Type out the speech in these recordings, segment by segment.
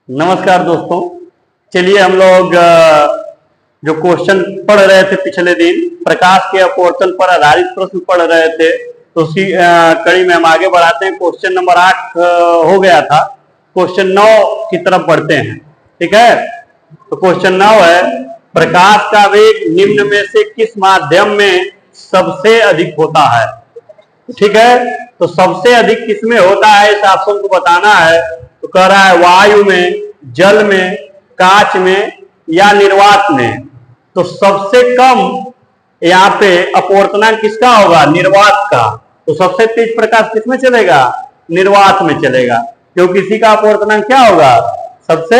नमस्कार दोस्तों। चलिए हम लोग जो क्वेश्चन पढ़ रहे थे पिछले दिन प्रकाश के अपवर्तन पर आधारित प्रश्न पढ़ रहे थे, तो उसी कड़ी में हम आगे बढ़ाते हैं। क्वेश्चन नंबर 8 हो गया था, क्वेश्चन 9 की तरफ बढ़ते हैं। ठीक है, तो क्वेश्चन 9 है, प्रकाश का वेग निम्न में से किस माध्यम में सबसे अधिक होता है। ठीक है, तो सबसे अधिक किसमें होता है इस ऑप्शन को बताना है। तो कह रहा है वायु में, जल में, कांच में या निर्वात में। तो सबसे कम यहाँ पे अपवर्तनांक किसका होगा, निर्वात का। तो सबसे तेज प्रकाश किसमें चलेगा, निर्वात में चलेगा, क्योंकि इसी का अपवर्तनांक क्या होगा, सबसे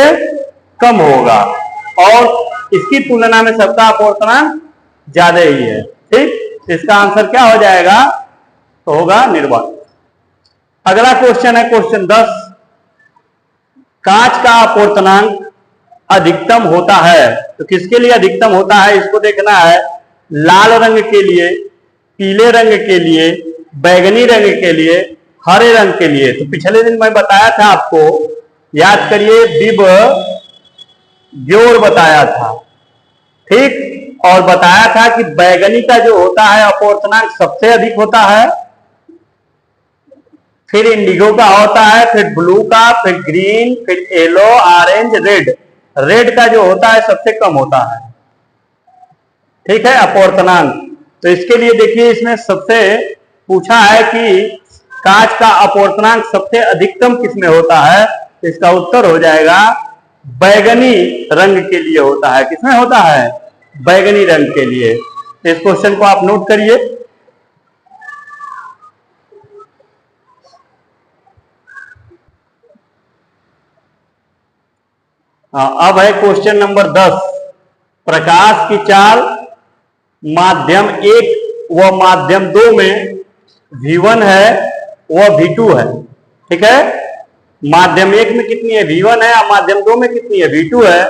कम होगा और इसकी तुलना में सबका अपवर्तनांक ज्यादा ही है। ठीक, इसका आंसर क्या हो जाएगा, तो होगा निर्वात। अगला क्वेश्चन है क्वेश्चन 10, कांच का अपवर्तनांक अधिकतम होता है। तो किसके लिए अधिकतम होता है इसको देखना है। लाल रंग के लिए, पीले रंग के लिए, बैगनी रंग के लिए, हरे रंग के लिए। तो पिछले दिन मैं बताया था आपको, याद करिए, विब ग्योर बताया था। ठीक, और बताया था कि बैगनी का जो होता है अपवर्तनांक सबसे अधिक होता है, फिर इंडिगो का होता है, फिर ब्लू का, फिर ग्रीन, फिर येलो, ऑरेंज, रेड। रेड का जो होता है सबसे कम होता है। ठीक है, अपवर्तनांक। तो इसके लिए देखिए, इसमें सबसे पूछा है कि कांच का अपवर्तनांक सबसे अधिकतम किसमें होता है। तो इसका उत्तर हो जाएगा बैगनी रंग के लिए होता है। किसमें होता है, बैगनी रंग के लिए। तो इस क्वेश्चन को आप नोट करिए। अब है क्वेश्चन नंबर 10, प्रकाश की चाल माध्यम 1 व माध्यम 2 में V1 है व V2 है। ठीक है, माध्यम 1 में कितनी है, V1 है, और माध्यम 2 में कितनी है, V2 है।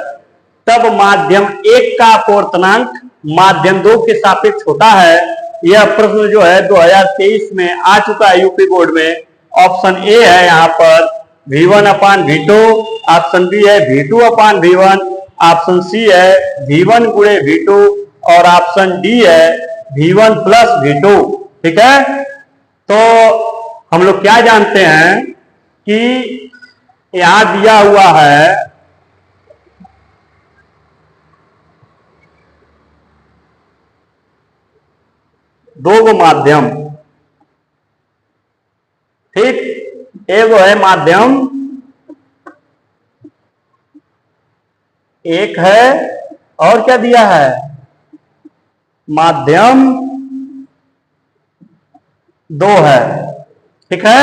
तब माध्यम 1 का अपवर्तनांक माध्यम 2 के सापेक्ष होता है। यह प्रश्न जो है 2023 में आ चुका है यूपी बोर्ड में। ऑप्शन ए है यहाँ पर V1/V2, ऑप्शन बी है V2/V1, ऑप्शन सी है V1 गुणे V2 और ऑप्शन डी है V1 प्लस V2। ठीक है, तो हम लोग क्या जानते हैं कि यहां दिया हुआ है दो गो माध्यम। ठीक, एक है माध्यम 1 है, और क्या दिया है, माध्यम 2 है। ठीक है,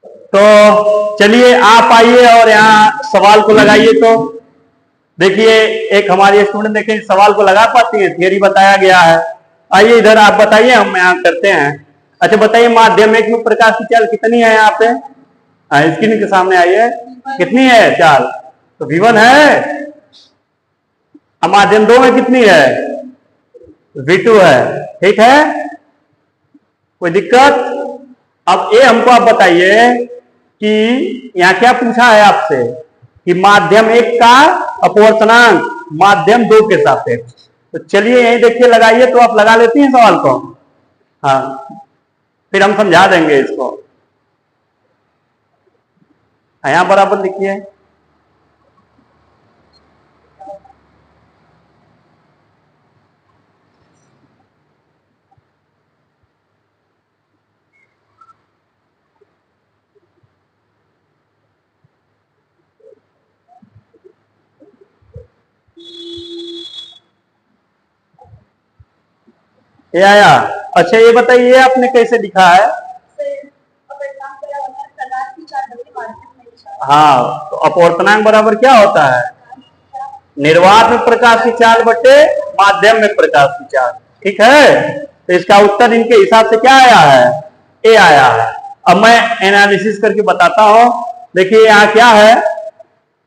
तो चलिए आप आइए और यहां सवाल को लगाइए। तो देखिए, एक हमारी स्टूडेंट देखें सवाल को लगा पाती है, थियरी बताया गया है। आइए इधर आप बताइए, हम यहां करते हैं। अच्छा बताइए, माध्यम 1 में प्रकाश की चाल कितनी है यहाँ पे, स्क्रीन के सामने आइए, कितनी है चाल, तो V1 है। अब माध्यम 2 में कितनी है, V2 है। ठीक है, कोई दिक्कत। अब ये हमको आप बताइए कि यहाँ क्या पूछा है आपसे कि माध्यम 1 का अपवर्तनांक माध्यम 2 के सापेक्ष। तो चलिए यही देखिए, लगाइए। तो आप लगा लेती हैं सवाल को, हाँ, फिर हम समझा देंगे इसको। यहां बराबर लिखिए। ये आया। अच्छा ये बताइए आपने कैसे लिखा है। हाँ, तो अपवर्तनांक बराबर क्या होता है, निर्वात में प्रकाश की चाल बटे माध्यम में प्रकाश की चाल। ठीक है, तो इसका उत्तर इनके हिसाब से क्या आया है, ए आया है। अब मैं एनालिसिस करके बताता हूं। देखिए यहाँ क्या है,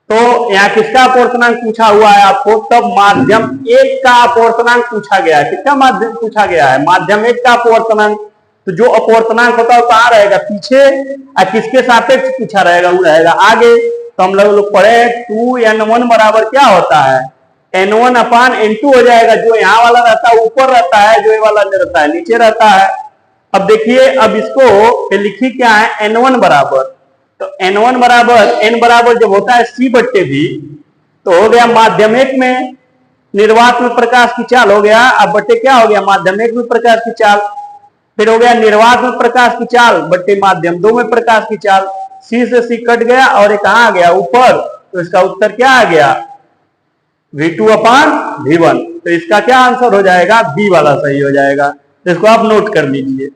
तो यहाँ किसका अपवर्तनांक पूछा हुआ है आपको, तब माध्यम 1 का अपवर्तनांक पूछा गया है। किसका माध्यम पूछा गया है, माध्यम 1 का अपवर्तनांक। तो जो अपवर्तनांक होता है वो कहां रहेगा, पीछे, और किसके सापेक्ष पूछा रहेगा, वो रहेगा आगे। तो हम लोग पढ़े 2n1 बराबर क्या होता है, n1 अपान n2 हो जाएगा। जो यहाँ वाला रहता है ऊपर रहता है, जो ये वाला रहता है नीचे रहता है। अब देखिए, अब इसको लिखी क्या है, n1 बराबर, तो n1 बराबर, n बराबर जब होता है c/v, तो हो गया माध्यमिक में निर्वात में प्रकाश की चाल हो गया, अब बट्टे क्या हो गया, माध्यमिक में प्रकाश की चाल, फिर हो गया निर्वात में प्रकाश की चाल बट्टे माध्यम 2 में प्रकाश की चाल। सी से सी कट गया और ये कहां आ गया, ऊपर, तो इसका उत्तर क्या आ गया, v2 अपान v1। तो इसका क्या आंसर हो जाएगा, बी वाला सही हो जाएगा। तो इसको आप नोट कर लीजिए।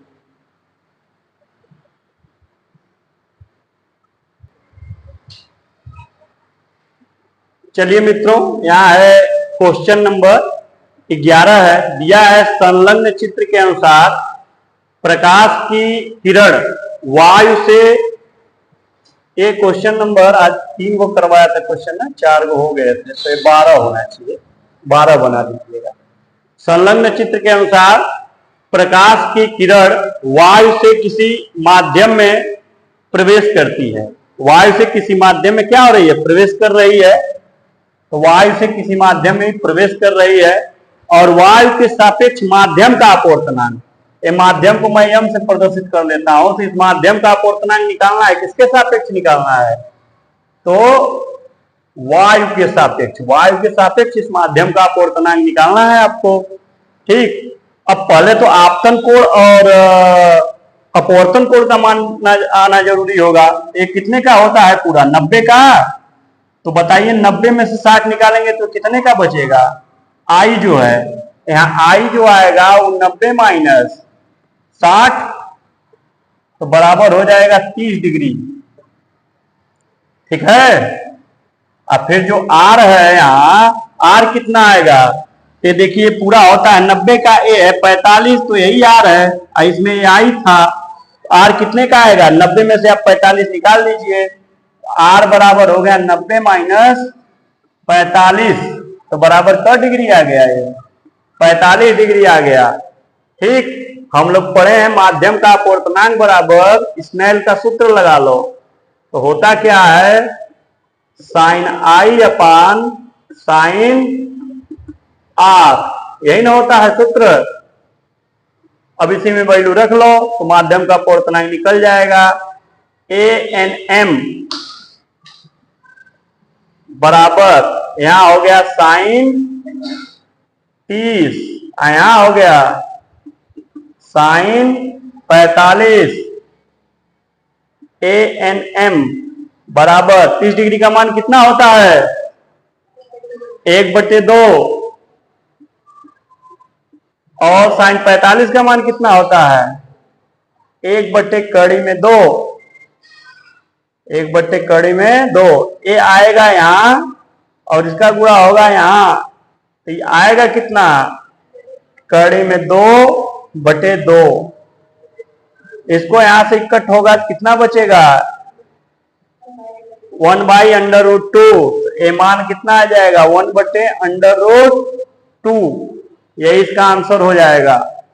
चलिए मित्रों, यहां है क्वेश्चन नंबर 11 है, दिया है संलग्न चित्र के अनुसार प्रकाश की किरण वायु से, ये क्वेश्चन नंबर आज 3 को करवाया था क्वेश्चन ना, 4 को हो गए थे, तो 12 होना चाहिए, 12 बना दीजिएगा। संलग्न चित्र के अनुसार प्रकाश की किरण वायु से किसी माध्यम में प्रवेश करती है। वायु से किसी माध्यम में क्या हो रही है, प्रवेश कर रही है। तो वायु से किसी माध्यम में प्रवेश कर रही है और वायु के सापेक्ष माध्यम का अपवर्तनांक, ये माध्यम को मैं m से प्रदर्शित कर लेता हूं। तो इस माध्यम का अपवर्तनांक निकालना है, किसके सापेक्ष निकालना है, तो वायु के सापेक्ष, वायु के सापेक्ष इस माध्यम का अपवर्तनांक निकालना है आपको। ठीक, अब पहले तो आपतन कोण और अपवर्तन कोण का मान आना जरूरी होगा। ये कितने का होता है, पूरा 90 का। तो बताइए 90 में से 60 निकालेंगे तो कितने का बचेगा, आई जो है, यहाँ आई जो आएगा वो 90 माइनस 60, तो बराबर हो जाएगा 30 डिग्री। ठीक है, अब फिर जो आर है, यहाँ आर कितना आएगा, ये देखिए पूरा होता है 90 का, ए है 45, तो यही आर है, इसमें ये आई था। आर कितने का आएगा, 90 में से आप 45 निकाल दीजिए, आर बराबर हो गया 90 माइनस 45, तो बराबर 100 डिग्री आ गया, ये 45 डिग्री आ गया। ठीक, हम लोग पढ़े हैं माध्यम का अपवर्तनांक बराबर स्नेल का सूत्र लगा लो, तो होता क्या है, sine i upon sine r, यही ना होता है सूत्र। अब इसी में वैल्यू रख लो तो माध्यम का अपवर्तनांक निकल जाएगा, ए एन एम बराबर यहां हो गया साइन 30, यहां हो गया साइन 45, ए एन एम बराबर 30 डिग्री का मान कितना होता है, 1/2, और साइन 45 का मान कितना होता है, 1/2, 1/2। ये आएगा यहां और इसका गुणा होगा यहां, तो ये आएगा कितना, कड़ी में 2/2। इसको यहां से कट होगा, कितना बचेगा, 1/√2। ये मान कितना आ जाएगा, 1/√2, यही इसका आंसर हो जाएगा।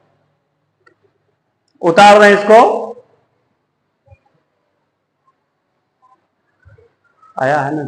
उतार रहे इसको, आया है ना।